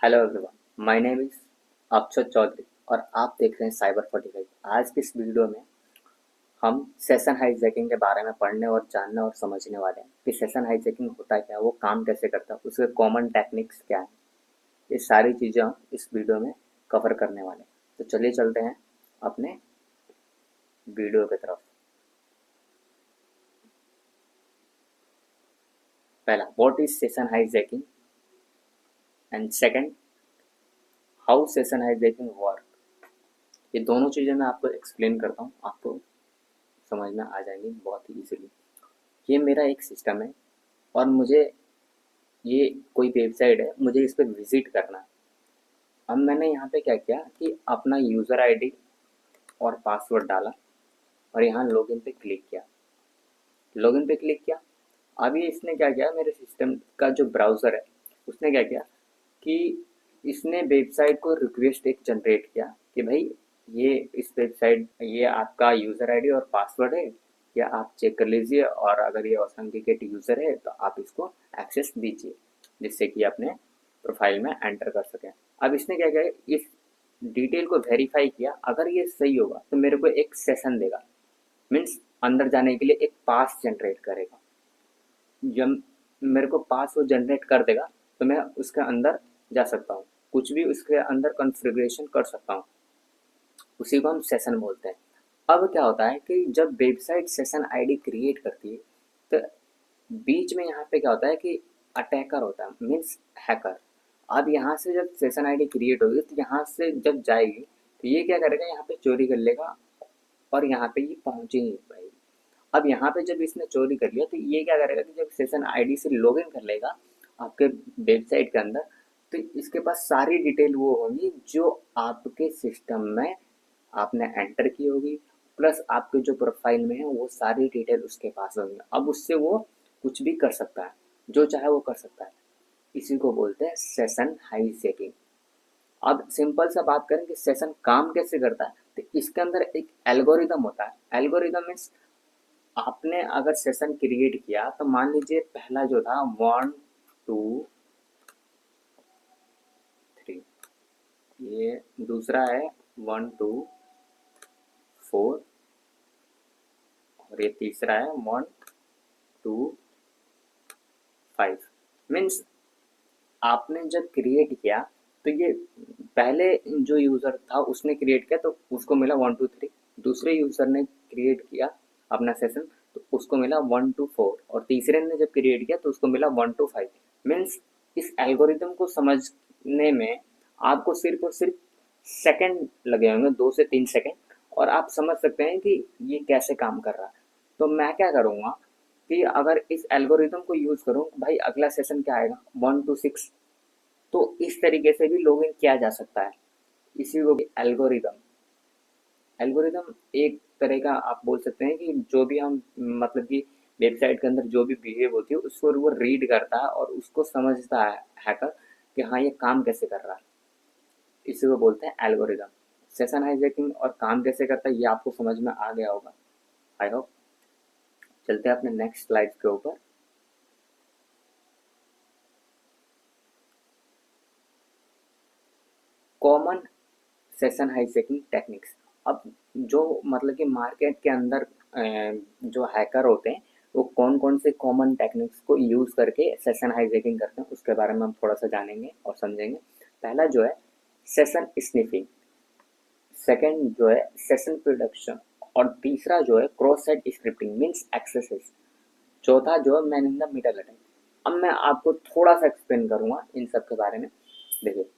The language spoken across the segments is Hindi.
Hello everyone, my name is Akshat Chaudhary और आप देख रहे हैं साइबर 45। आज की इस वीडियो में हम सेशन हाईजैकिंग के बारे में पढ़ने और जानने और समझने वाले हैं कि सेशन हाईजैकिंग होता क्या है, वो काम कैसे करता है, उसके कॉमन टेक्निक्स क्या है। ये सारी चीज़ें हम इस वीडियो में कवर करने वाले हैं। तो चलिए चलते हैं अपने वीडियो की तरफ। पहला, what is session hijacking, and second, how session hijacking work. ये दोनों चीज़ें मैं आपको एक्सप्लेन करता हूँ, आपको समझ में आ जाएंगी बहुत ही इजीली। ये मेरा एक सिस्टम है और मुझे ये कोई वेबसाइट है, मुझे इस पर विजिट करना है। अब मैंने यहाँ पे क्या किया कि अपना यूज़र आईडी और पासवर्ड डाला और यहाँ लॉगिन पे क्लिक किया। लॉगिन पे क्लिक किया। अभी इसने क्या किया, मेरे सिस्टम का जो ब्राउज़र है उसने क्या किया कि इसने वेबसाइट को रिक्वेस्ट एक जनरेट किया कि भाई ये इस वेबसाइट, ये आपका यूज़र आईडी और पासवर्ड है, या आप चेक कर लीजिए, और अगर ये ऑथेंटिकेट यूज़र है तो आप इसको एक्सेस दीजिए जिससे कि अपने प्रोफाइल में एंटर कर सकें। अब इसने क्या किया, इस डिटेल को वेरीफाई किया। अगर ये सही होगा तो मेरे को एक सेशन देगा, मीन्स अंदर जाने के लिए एक पास जनरेट करेगा। जब मेरे को पास वो जनरेट कर देगा तो मैं उसके अंदर जा सकता हूँ, कुछ भी उसके अंदर कॉन्फ़िगरेशन कर सकता हूँ। उसी को हम सेशन बोलते हैं। अब क्या होता है कि जब वेबसाइट सेशन आईडी क्रिएट करती है तो बीच में यहाँ पे क्या होता है कि अटैकर होता है, मीन्स हैकर। अब यहाँ से जब सेशन आईडी क्रिएट होगी तो यहाँ से जब जाएगी तो ये क्या करेगा, यहाँ पे चोरी कर लेगा और यहाँ पे ये पहुँच ही नहीं पाएगी। अब यहाँ पे जब इसने चोरी कर लिया तो ये क्या करेगा कि जब सेशन आईडी से लॉगिन कर लेगा आपके वेबसाइट के अंदर, तो इसके पास सारी डिटेल वो होंगी जो आपके सिस्टम में आपने एंटर की होगी, प्लस आपके जो प्रोफाइल में है वो सारी डिटेल उसके पास होंगी। अब उससे वो कुछ भी कर सकता है, जो चाहे वो कर सकता है। इसी को बोलते हैं सेशन हाईजैकिंग। अब सिंपल सा बात करें कि सेशन काम कैसे करता है, तो इसके अंदर एक एल्गोरिदम होता है। एल्गोरिदम मीन्स आपने अगर सेशन क्रिएट किया तो मान लीजिए पहला जो था 1 2 3, ये दूसरा है 1 2 4, और ये तीसरा है 1 2 5। मीन्स आपने जब क्रिएट किया तो ये पहले जो यूज़र था उसने क्रिएट किया तो उसको मिला 1 2 3। दूसरे यूज़र ने क्रिएट किया अपना सेशन तो उसको मिला 1 2 4, और तीसरे ने जब क्रिएट किया तो उसको मिला 1 2 5। मीन्स इस एल्गोरिदम को समझने में आपको सिर्फ और सिर्फ सेकंड लगे होंगे, 2 से 3 सेकंड, और आप समझ सकते हैं कि ये कैसे काम कर रहा है। तो मैं क्या करूँगा कि अगर इस एल्गोरिदम को यूज़ करूँ भाई, अगला सेशन क्या आएगा 1 2 6, तो इस तरीके से भी लॉगिन किया जा सकता है। इसी को एल्गोरिदम, एल्गोरिदम एक तरह का आप बोल सकते हैं कि जो भी हम मतलब कि वेबसाइट के अंदर जो भी बिहेव होती है उसको वो रीड करता है और उसको समझता है हैकर कि हाँ ये काम कैसे कर रहा है। इसी को बोलते हैं एल्गोरिदम। सेशन हाईजैकिंग और काम कैसे करता है ये आपको समझ में आ गया होगा, आई होप। चलते हैं अपने नेक्स्ट स्लाइड के ऊपर। Common session hijacking techniques. अब जो मतलब कि मार्केट के अंदर जो हैकर होते हैं वो कौन कौन से कॉमन टेक्निक्स को यूज़ करके सेशन हाईजैकिंग करते हैं उसके बारे में हम थोड़ा सा जानेंगे और समझेंगे। पहला जो है सेशन स्निफिंग, सेकंड जो है सेशन प्रोडक्शन, और तीसरा जो है cross site scripting means axes, चौथा जो है man in the middle attack. अब मैं आपको थोड़ा सा एक्सप्लेन करूंगा इन सब के बारे में। देखिए,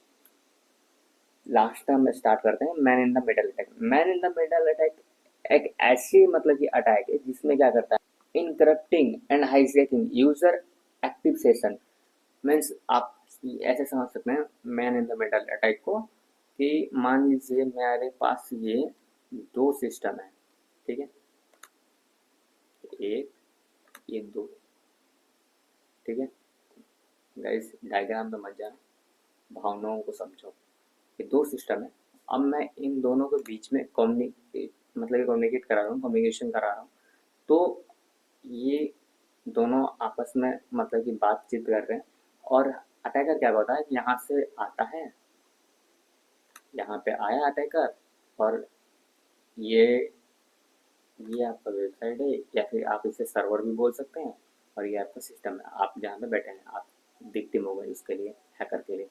लास्ट टाइम में स्टार्ट करते हैं man in the middle attack. Man in the middle attack एक ऐसी मतलब कि अटैक है जिसमें क्या करता है, in corrupting and hijacking user active session. Means आप ऐसे समझ सकते हैं man in the middle attack को कि मान लीजिए मेरे पास ये दो सिस्टम है, ठीक है, एक, ये दो, ठीक है गाइस, डायग्राम में मत जाना, भावनाओं को समझो। ये दो सिस्टम है। अब मैं इन दोनों के बीच में कम्युनिकेट मतलब कम्युनिकेट करा रहा हूँ, कम्युनिकेशन करा रहा हूँ। तो ये दोनों आपस में मतलब कि बातचीत कर रहे हैं और अटैकर क्या होता है, यहाँ से आता है, यहाँ पे आया अटैकर, और ये आपका वेबसाइट है, या फिर आप इसे सर्वर भी बोल सकते हैं, और ये आपका सिस्टम है, आप जहाँ पे बैठे हैं, आप विक्टिम हो गए इसके लिए, हैकर के लिए।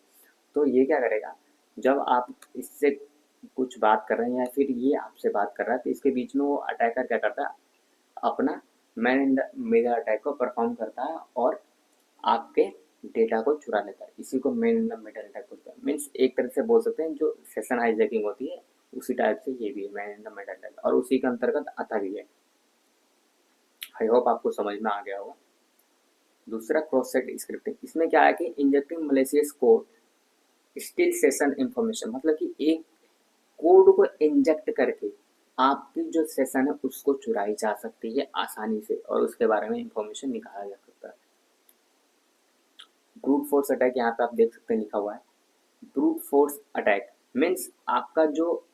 तो ये क्या करेगा, जब आप इससे कुछ बात कर रहे हैं या फिर ये आपसे बात कर रहा है, तो इसके बीच में वो अटैकर क्या करता है, अपना man in the middle attack को परफॉर्म करता है और आपके डेटा को चुरा लेता है। इसी को man in the middle attack बोलते हैं। मीन्स एक तरह से बोल सकते हैं जो सेशन हाईजैकिंग होती है उसी टाइप से ये भी है, man in the middle attack, और उसी के अंतर्गत आता भी है। आई होप आपको समझ में आ गया होगा। दूसरा क्रॉस साइट स्क्रिप्टिंग, इसमें क्या है कि injecting malicious code still session information, मतलब कि एक कोड को इंजेक्ट करके आपकी जो सेशन है उसको चुराई जा सकती है आसानी से, और उसके बारे में इंफॉर्मेशन निकाला जा सकता है। ब्रूट फोर्स अटैक, यहाँ पे आप देख सकते हैं लिखा हुआ है, ब्रूट फोर्स अटैक मीन्स आपका जो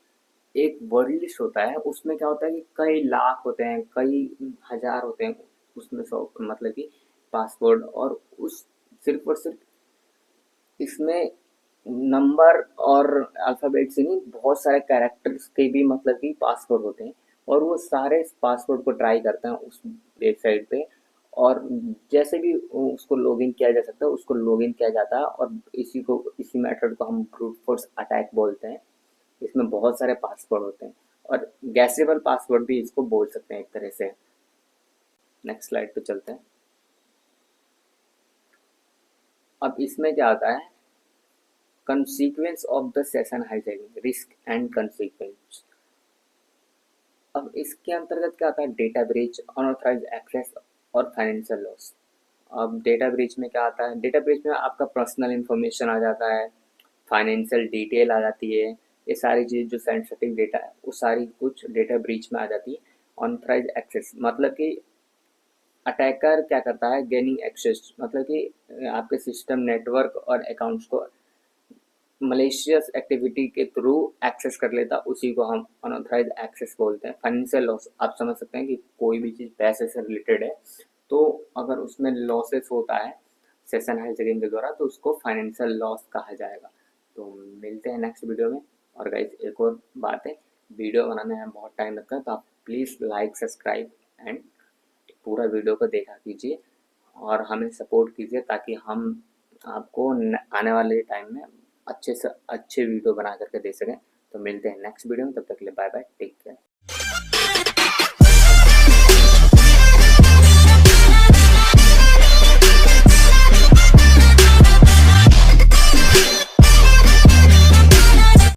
एक वर्ड लिस्ट होता है उसमें क्या होता है कि कई लाख होते हैं, कई हजार होते हैं, उसमें सौ मतलब कि पासवर्ड, और उस सिर्फ और सिर्फ इसमें नंबर और अल्फ़ाबेट से नहीं, बहुत सारे कैरेक्टर्स के भी मतलब कि पासवर्ड होते हैं, और वो सारे पासवर्ड को ट्राई करते हैं उस वेबसाइट पे, और जैसे भी उसको लॉगिन किया जा सकता है उसको लॉगिन किया जाता है, और इसी मेथड को हम ब्रूट फोर्स अटैक बोलते हैं। इसमें बहुत सारे पासवर्ड होते हैं, और गैसेबल पासवर्ड भी इसको बोल सकते हैं एक तरह से। नेक्स्ट स्लाइड पे चलते हैं। अब इसमें क्या आता है, consequence of the session hijacking, risk and consequence। अब इसके अंतर्गत क्या आता है, डेटा ब्रीच, अनऑथराइज्ड एक्सेस और फाइनेंशियल लॉस। अब डेटा ब्रीच में क्या आता है, डेटा ब्रीच में आपका पर्सनल इंफॉर्मेशन आ जाता है, फाइनेंशियल डिटेल आ जाती है, ये सारी चीज़ जो सेंसिटिव डेटा है वो सारी कुछ डेटा ब्रीच में आ जाती है। अनऑथराइज्ड एक्सेस मतलब कि अटैकर क्या करता है, गेनिंग एक्सेस मतलब कि आपके सिस्टम, नेटवर्क और अकाउंट्स को मलेशियस एक्टिविटी के थ्रू एक्सेस कर लेता, उसी को हम अनऑथराइज एक्सेस बोलते हैं। फाइनेंशियल लॉस, आप समझ सकते हैं कि कोई भी चीज़ पैसे से रिलेटेड है, तो अगर उसमें लॉसेस होता है सेशन हाईजैकिंग के द्वारा तो उसको फाइनेंशियल लॉस कहा जाएगा। तो मिलते हैं नेक्स्ट वीडियो में। और गाइस एक और बात है, वीडियो बनाने में बहुत टाइम लगता है, तो आप प्लीज़ लाइक, सब्सक्राइब एंड पूरा वीडियो को देखा कीजिए और हमें सपोर्ट कीजिए, ताकि हम आपको आने वाले टाइम में अच्छे से अच्छे वीडियो बना करके दे सकें। तो मिलते हैं नेक्स्ट वीडियो में, तब तक के लिए बाय बाय, टेक केयर।